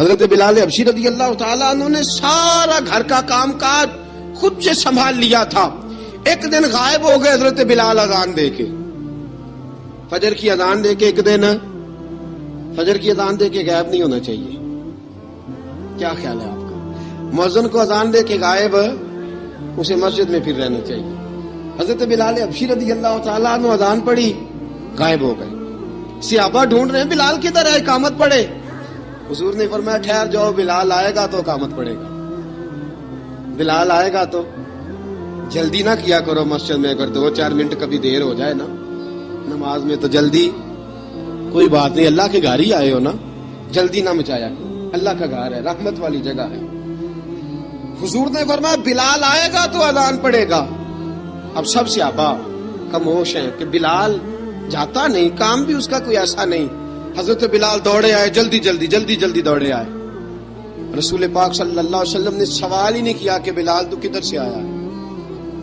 حضرت بلال حبشی رضی اللہ تعالیٰ عنہ نے سارا گھر کا کام کاج خود سے سنبھال لیا تھا. ایک دن غائب ہو گئے حضرت بلال اذان دے کے, فجر کی اذان دے کے. ایک دن فجر کی اذان دے کے غائب نہیں ہونا چاہیے. کیا خیال ہے آپ کا؟ مؤذن کو اذان دے کے غائب, اسے مسجد میں پھر رہنا چاہیے. حضرت بلال حبشی رضی اللہ تعالیٰ عنہ اذان پڑھی, غائب ہو گئے. صحابہ ڈھونڈ رہے ہیں بلال کدھر ہے, اقامت پڑھے. حضور نے فرمایا ٹھہر جاؤ, بلال آئے گا تو اقامت پڑھے گا. بلال آئے گا تو جلدی نہ کیا کرو مسجد میں, اگر 2-4 منٹ کبھی دیر ہو جائے نا نماز میں تو جلدی کوئی بات نہیں, اللہ کے گھر ہی آئے ہو نا, جلدی نہ مچایا کرو. اللہ کا گھر ہے, رحمت والی جگہ ہے. حضور نے فرمایا بلال آئے گا تو اذان پڑھے گا. اب سب صحابہ خاموش ہیں کہ بلال جاتا نہیں, کام بھی اس کا کوئی ایسا نہیں. حضرت بلال دوڑے آئے, جلدی جلدی جلدی جلدی دوڑے آئے. رسول پاک صلی اللہ علیہ وسلم نے سوال ہی نہیں کیا کہ بلال تو کدھر سے آیا ہے.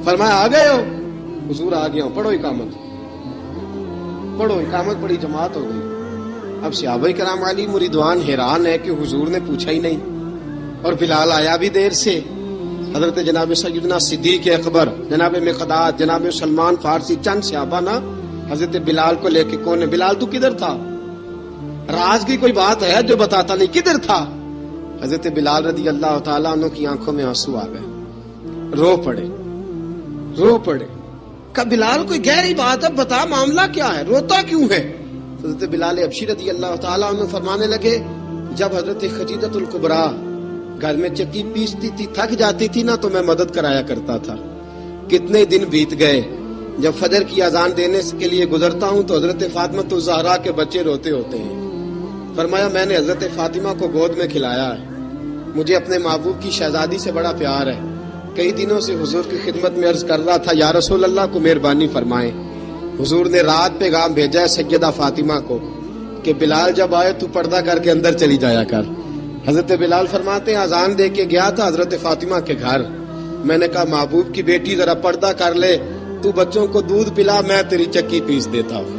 فرمایا آ گئے ہو؟ حضور آ گیا ہوں. پڑھو اقامت, پڑھو اقامت. پڑھی, جماعت ہو گئی. اب صحابہ کرام علی مریدوان حیران ہے کہ حضور نے پوچھا ہی نہیں اور بلال آیا بھی دیر سے. حضرت جناب سیدنا صدیق اکبر, جناب مقداد, جناب سلمان فارسی, چند صحابہ نا حضرت بلال کو لے کے, کون ہے بلال تو کدھر تھا؟ راز کی کوئی بات ہے جو بتاتا نہیں, کدھر تھا؟ حضرت بلال رضی اللہ تعالیٰ عنہ کی آنکھوں میں آنسو آ گئے, رو پڑے, رو پڑے. کہ بلال کوئی گہری بات ہے, بتا معاملہ کیا ہے, روتا کیوں ہے؟ حضرت بلال حبشی رضی اللہ تعالیٰ عنہ فرمانے لگے جب حضرت خدیجہ الکبریٰ گھر میں چکی پیستی تھی, تھک جاتی تھی نا, تو میں مدد کرایا کرتا تھا. کتنے دن بیت گئے, جب فجر کی اذان دینے کے لیے گزرتا ہوں تو حضرت فاطمہ الزہرا کے بچے روتے ہوتے ہیں. فرمایا میں نے حضرت فاطمہ کو گود میں کھلایا ہے, مجھے اپنے محبوب کی شہزادی سے بڑا پیار ہے. کئی دنوں سے حضور کی خدمت میں عرض کر رہا تھا یا رسول اللہ کو مہربانی فرمائیں. حضور نے رات پیغام بھیجا ہے سیدہ فاطمہ کو کہ بلال جب آئے تو پردہ کر کے اندر چلی جایا کر. حضرت بلال فرماتے ہیں اذان دے کے گیا تھا حضرت فاطمہ کے گھر, میں نے کہا محبوب کی بیٹی ذرا پردہ کر لے, تو بچوں کو دودھ پلا, میں تیری چکی پیس دیتا ہوں.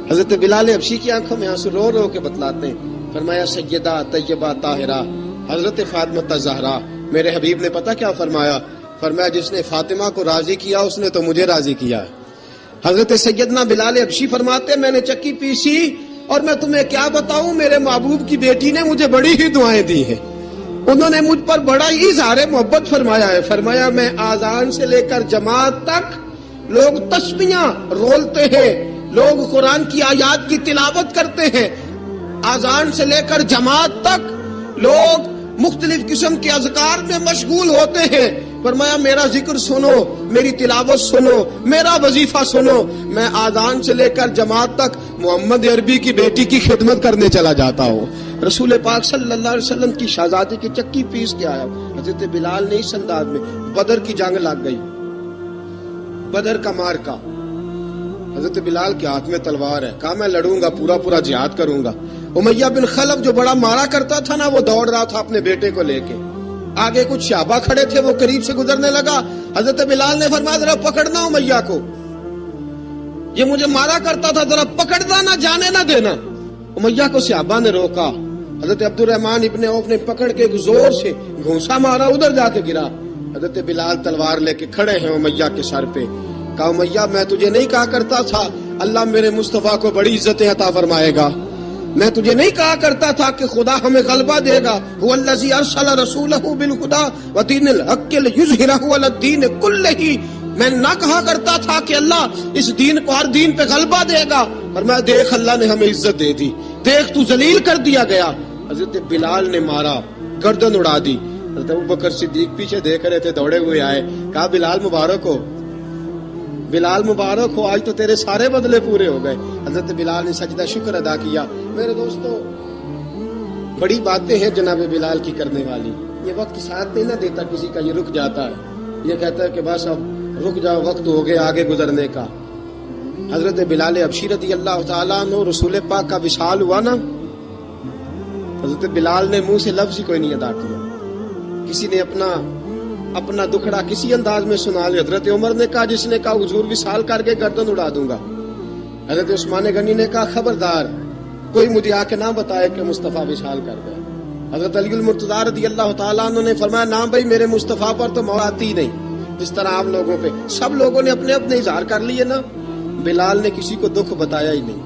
حضرت بلال حبشی کی آنکھوں میں آنسو رو رو کے بتلاتے ہیں. فرمایا سیدہ طیبہ طاہرہ حضرت فاطمہ الزہرا, میرے حبیب نے پتہ کیا فرمایا؟ فرمایا جس نے فاطمہ کو راضی کیا اس نے تو مجھے راضی کیا. حضرت سیدنا بلال حبشی فرماتے میں نے چکی پیسی اور میں تمہیں کیا بتاؤں, میرے محبوب کی بیٹی نے مجھے بڑی ہی دعائیں دی ہیں, انہوں نے مجھ پر بڑا ہی اظہار محبت فرمایا ہے. فرمایا میں آذان سے لے کر جماعت تک لوگ تسبیحاں رولتے ہیں, لوگ قرآن کی آیات کی تلاوت کرتے ہیں, آذان سے لے کر جماعت تک لوگ مختلف قسم کے اذکار میں مشغول ہوتے ہیں. فرمایا میرا ذکر سنو, میری تلاوت سنو, میرا وظیفہ سنو. میں آذان سے لے کر جماعت تک محمد عربی کی بیٹی کی خدمت کرنے چلا جاتا ہوں. رسول پاک صلی اللہ علیہ وسلم کی شہزادی کی چکی پیس کے آیا. حضرت بلال نے اس انداز میں, بدر کی جنگ لگ گئی, بدر کا مارکا, حضرت بلال کے ہاتھ میں تلوار ہے, کہا میں لڑوں گا, پورا پورا جہاد کروں گا. امیہ بن خلف جو بڑا مارا کرتا تھا نا, وہ دوڑ رہا تھا اپنے بیٹے کو لے کے. آگے کچھ صحابہ کھڑے تھے, وہ قریب سے گزرنے لگا. حضرت بلال نے فرمایا ذرا پکڑنا امیہ کو, یہ مجھے مارا کرتا تھا, ذرا پکڑنا, نہ جانے نہ دینا. امیہ کو صحابہ نے روکا. حضرت عبد الرحمن ابن عوف نے پکڑ کے زور سے گھونسا مارا, ادھر جا کے گرا. حضرت بلال تلوار لے کے کھڑے ہیں امیہ کے سر پہ. کہا امیہ میں تجھے نہیں کہا کرتا تھا اللہ میرے مصطفیٰ کو بڑی عزتیں عطا فرمائے گا؟ میں تجھے نہیں کہا کرتا تھا کہ خدا ہمیں غلبہ دے گا؟ هو الذی ارسل رسولہ بالہدی ودین الحق لیظہرہ علی الدین کلہ. میں نہ کہا کرتا تھا کہ اللہ اس دین کو ہر دین پہ غلبہ دے گا, اور میں دیکھ اللہ نے ہمیں عزت دے دی, دیکھ تو ذلیل کر دیا گیا. حضرت بلال نے مارا, گردن اڑا دی. حضرت ابوبکر صدیق پیچھے دیکھ رہے تھے, دوڑے ہوئے آئے, کہا بلال مبارک ہو, بلال مبارک ہو, آج تو تیرے سارے بدلے پورے ہو گئے. حضرت بلال نے سجدہ شکر ادا کیا. میرے دوستو بڑی باتیں ہیں جناب بلال کی کرنے والی. یہ وقت ساتھ نہیں نہ دیتا کسی کا, یہ رک جاتا ہے, یہ کہتا ہے کہ بس اب رک جاؤ, وقت ہو گیا آگے گزرنے کا. حضرت بلال حبشی رضی اللہ تعالیٰ عنہ رسول پاک کا وصال ہوا نا, حضرت بلال نے منہ سے لفظ ہی کوئی نہیں ادا کیا. کسی نے اپنا دکھڑا کسی انداز میں سنا لیا. حضرت عمر نے کہا, جس نے کہا حضور وصال کر کے گردن اڑا دوں گا. حضرت عثمان غنی نے کہا خبردار کوئی مجھے آ کے نہ بتائے کہ مصطفیٰ وصال کر گئے. حضرت علی المرتضیٰ رضی اللہ تعالیٰ عنہ نے فرمایا نہ بھائی میرے مصطفیٰ پر تو موت آتی نہیں جس طرح آپ لوگوں پہ. سب لوگوں نے اپنے اپنے اظہار کر لیے نا. بلال نے کسی کو دکھ بتایا ہی نہیں.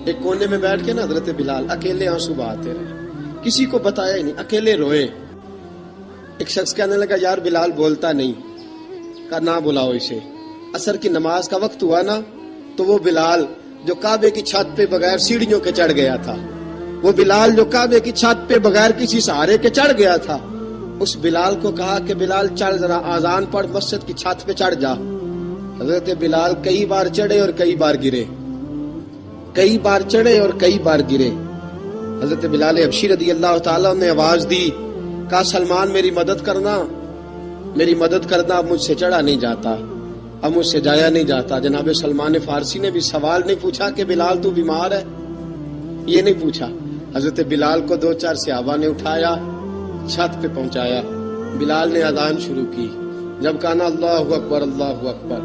ایک کونے میں بیٹھ کے نا حضرت بلال اکیلے آنسو بہاتے رہے, کسی کو بتایا ہی نہیں, اکیلے روئے. ایک شخص کہنے لگا یار بلال بولتا نہیں. کہا نہ بلاؤ اسے. عصر کی نماز کا وقت ہوا نا تو وہ بلال جو کعبے کی چھت پہ بغیر سیڑھیوں کے چڑھ گیا تھا, وہ بلال جو کعبے کی چھت پہ بغیر کسی سہارے کے چڑھ گیا تھا, اس بلال کو کہا کہ بلال چڑھ ذرا آذان پڑھ مسجد کی چھت پہ چڑھ جا. حضرت بلال کئی بار چڑھے اور کئی بار گرے, کئی بار چڑھے اور کئی بار گرے. حضرت بلال حبشی رضی اللہ تعالیٰ نے آواز دی, کہا سلمان میری مدد کرنا, میری مدد کرنا, اب مجھ سے چڑھا نہیں جاتا, اب مجھ سے جایا نہیں جاتا. جناب سلمان فارسی نے بھی سوال نہیں پوچھا کہ بلال تو بیمار ہے, یہ نہیں پوچھا. حضرت بلال کو 2-4 صحابہ نے اٹھایا, چھت پہ پہنچایا. بلال نے اذان شروع کی. جب کہا نا اللہ اکبر اللہ اکبر,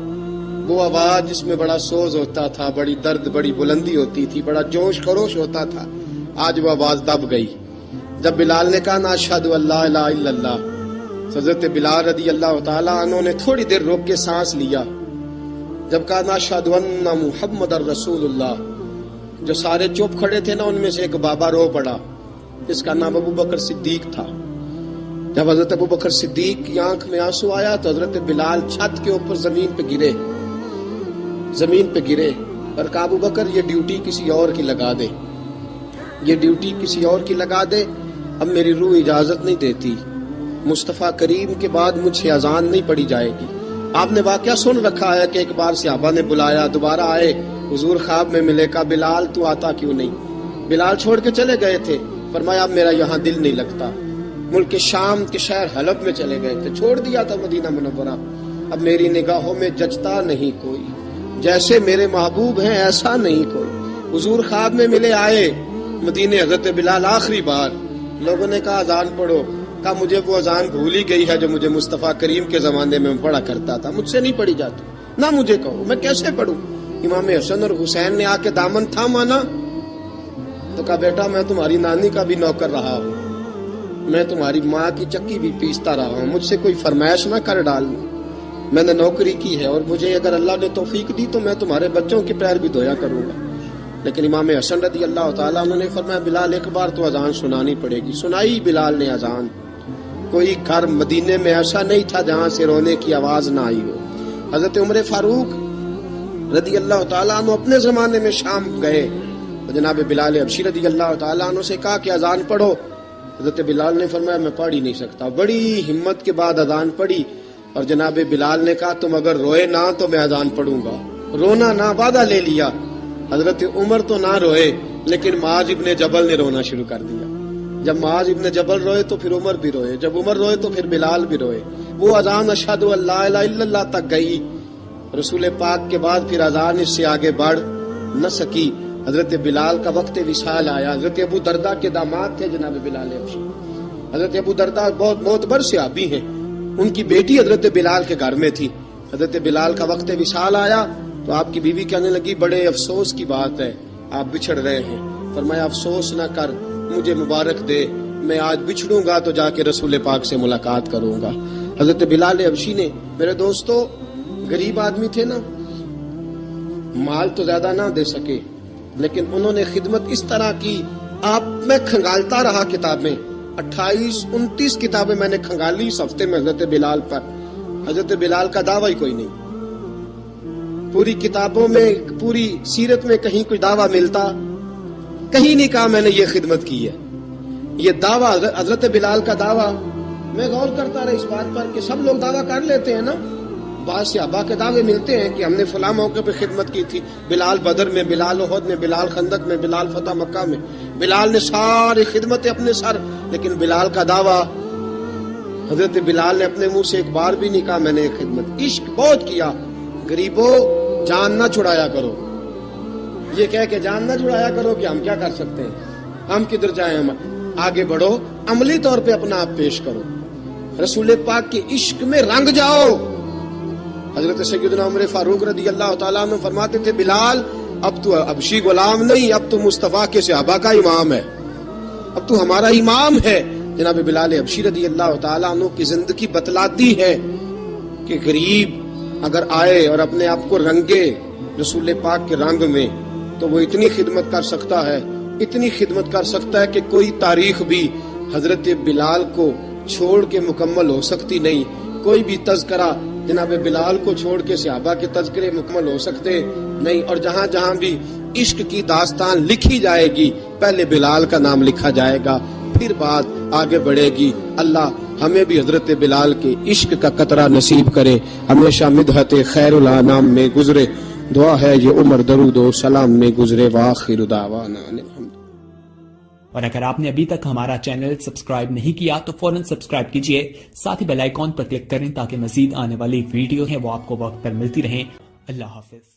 وہ آواز جس میں بڑا سوز ہوتا تھا, بڑی درد, بڑی بلندی ہوتی تھی, بڑا جوش خروش ہوتا تھا, آج وہ آواز دب گئی. جب بلال نے کہا نا اشہد ان لا الہ الا اللہ, حضرت بلال رضی اللہ تعالیٰ عنہ نے تھوڑی دیر روک کے سانس لیا. جب کہا نا اشہد ان محمد رسول اللہ, جو سارے چپ کھڑے تھے نا ان میں سے ایک بابا رو پڑا, جس کا نام ابو بکر صدیق تھا. جب حضرت ابو بکر صدیق کی آنکھ میں آنسو آیا تو حضرت بلال چھت کے اوپر زمین پہ گرے, زمین پہ گرے اور کہا ابو بکر یہ ڈیوٹی کسی اور کی لگا دے, یہ ڈیوٹی کسی اور کی لگا دے, اب میری روح اجازت نہیں دیتی, مصطفیٰ کریم کے بعد مجھ سے اذان نہیں پڑی جائے گی. آپ نے واقعہ سن رکھا ہے کہ ایک بار صحابہ نے بلایا, دوبارہ آئے, حضور خواب میں ملے, کہا بلال تو آتا کیوں نہیں. بلال چھوڑ کے چلے گئے تھے, فرمایا اب میرا یہاں دل نہیں لگتا. ملک شام کے شہر حلب میں چلے گئے تھے, چھوڑ دیا تھا مدینہ منورہ, اب میری نگاہوں میں جچتا نہیں کوئی, جیسے میرے محبوب ہیں ایسا نہیں کوئی. حضور خواب میں ملے, آئے مدینے. حضرت بلال آخری بار, لوگوں نے کہا اذان پڑھو, کہا مجھے وہ اذان بھول ہی گئی ہے جو مجھے مصطفیٰ کریم کے زمانے میں پڑھا کرتا تھا, مجھ سے نہیں پڑھی جاتی, نہ مجھے کہو میں کیسے پڑھوں. امام حسن اور حسین نے آ کے دامن تھاما نا تو کہا بیٹا میں تمہاری نانی کا بھی نوکر رہا ہوں, میں تمہاری ماں کی چکی بھی پیستا رہا ہوں, مجھ سے کوئی فرمائش نہ کر ڈالنا, میں نے نوکری کی ہے, اور مجھے اگر اللہ نے توفیق دی تو میں تمہارے بچوں کے پیر بھی دھویا کروں گا. لیکن امام حسن رضی اللہ تعالیٰ انہوں نے فرمایا بلال ایک بار تو اذان سنانی پڑے گی. سنائی بلال نے اذان. کوئی گھر مدینے میں ایسا نہیں تھا جہاں سے رونے کی آواز نہ آئی ہو. حضرت عمر فاروق رضی اللہ تعالیٰ عنہ اپنے زمانے میں شام گئے, جناب بلال حبشی رضی اللہ تعالیٰ عنہ سے کہا کہ اذان پڑھو. حضرت بلال نے فرمایا میں پڑھ ہی نہیں سکتا. بڑی ہمت کے بعد اذان پڑھی, اور جناب بلال نے کہا تم اگر روئے نہ تو میں اذان پڑھوں گا. رونا نہ, وعدہ لے لیا. حضرت عمر تو نہ روئے, لیکن معاذ ابن جبل نے رونا شروع کر دیا. جب معاذ ابن جبل روئے تو پھر عمر بھی روئے, جب عمر روئے تو پھر بلال بھی روئے. وہ اذان اشہد ان لا الہ الا اللہ تک گئی. رسول پاک کے بعد پھر اذان اس سے آگے بڑھ نہ سکی. حضرت بلال کا وقت وصال آیا. حضرت ابو درداء کے داماد تھے جناب بلال حبشی. حضرت ابو درداء بہت معتبر صحابی ہیں, ان کی بیٹی حضرت بلال کے گھر میں تھی. حضرت بلال کا وقت وصال آیا تو آپ کی بیوی کہنے لگی بڑے افسوس کی بات ہے, آپ بچھڑ رہے ہیں. فرمایا افسوس نہ کر, مجھے مبارک دے, میں آج بچھڑوں گا تو جا کے رسول پاک سے ملاقات کروں گا. حضرت بلال حبشی نے, میرے دوستو, غریب آدمی تھے نا, مال تو زیادہ نہ دے سکے, لیکن انہوں نے خدمت اس طرح کی. آپ میں کھنگالتا رہا کتابیں, 28-29 کتابیں میں نے کھنگالی اس ہفتے میں حضرت بلال پر. حضرت بلال کا دعویٰ ہی کوئی نہیں. پوری کتابوں میں, پوری سیرت میں کہیں کوئی دعویٰ ملتا, کہیں نہیں کہا میں نے یہ خدمت کی ہے. یہ دعویٰ حضرت بلال کا دعویٰ, میں غور کرتا رہا اس بات پر کہ سب لوگ دعویٰ کر لیتے ہیں نا. بعض صحابہ کے دعوے ملتے ہیں کہ ہم نے فلاں موقع پہ خدمت کی تھی, بلال بدر میں, بلال احد میں, بلال خندق میں, بلال فتح مکہ میں, بلال نے ساری خدمتیں اپنے سر. لیکن بلال کا دعویٰ, حضرت بلال نے اپنے منہ سے ایک بار بھی نہیں کہا میں نے خدمت. عشق بہت کیا. غریبوں جان نہ چھڑایا کرو, یہ کہہ کے جان نہ چھڑایا کرو کہ ہم کیا کر سکتے ہیں, ہم کدھر جائیں, ہم آگے بڑھو, عملی طور پہ اپنا آپ پیش کرو, رسول پاک کے عشق میں رنگ جاؤ. حضرت سیدنا عمر فاروق رضی اللہ تعالیٰ عنہ فرماتے تھے بلال اب تو حبشی غلام نہیں, اب تو مصطفیٰ کے صحابہ کا امام ہے. اب تو ہمارا امام ہے. جناب بلال حبشی رضی اللہ تعالیٰ عنہ کی زندگی بتلاتی ہے کہ غریب اگر آئے اور اپنے آپ کو رنگے رسول پاک کے رنگ میں تو وہ اتنی خدمت کر سکتا ہے، اتنی خدمت کر سکتا ہے کہ کوئی تاریخ بھی حضرت بلال کو چھوڑ کے مکمل ہو سکتی نہیں. کوئی بھی تذکرہ جناب بلال کو چھوڑ کے صحابہ کے تذکرے مکمل ہو سکتے نہیں. اور جہاں جہاں بھی عشق کی داستان لکھی جائے گی پہلے بلال کا نام لکھا جائے گا، پھر بات آگے بڑھے گی. اللہ ہمیں بھی حضرت بلال کے عشق کا قطرہ نصیب کرے، ہمیشہ مدحت خیر الانام میں گزرے. دعا ہے یہ عمر درود و سلام میں گزرے. وآخر دعوانا الحمد. اور اگر آپ نے ابھی تک ہمارا چینل سبسکرائب نہیں کیا تو فوراً سبسکرائب کیجئے، ساتھ ہی بیل آئیکن پر کلک کریں تاکہ مزید آنے والی ویڈیو ہیں وہ آپ کو وقت پر ملتی رہیں. اللہ حافظ.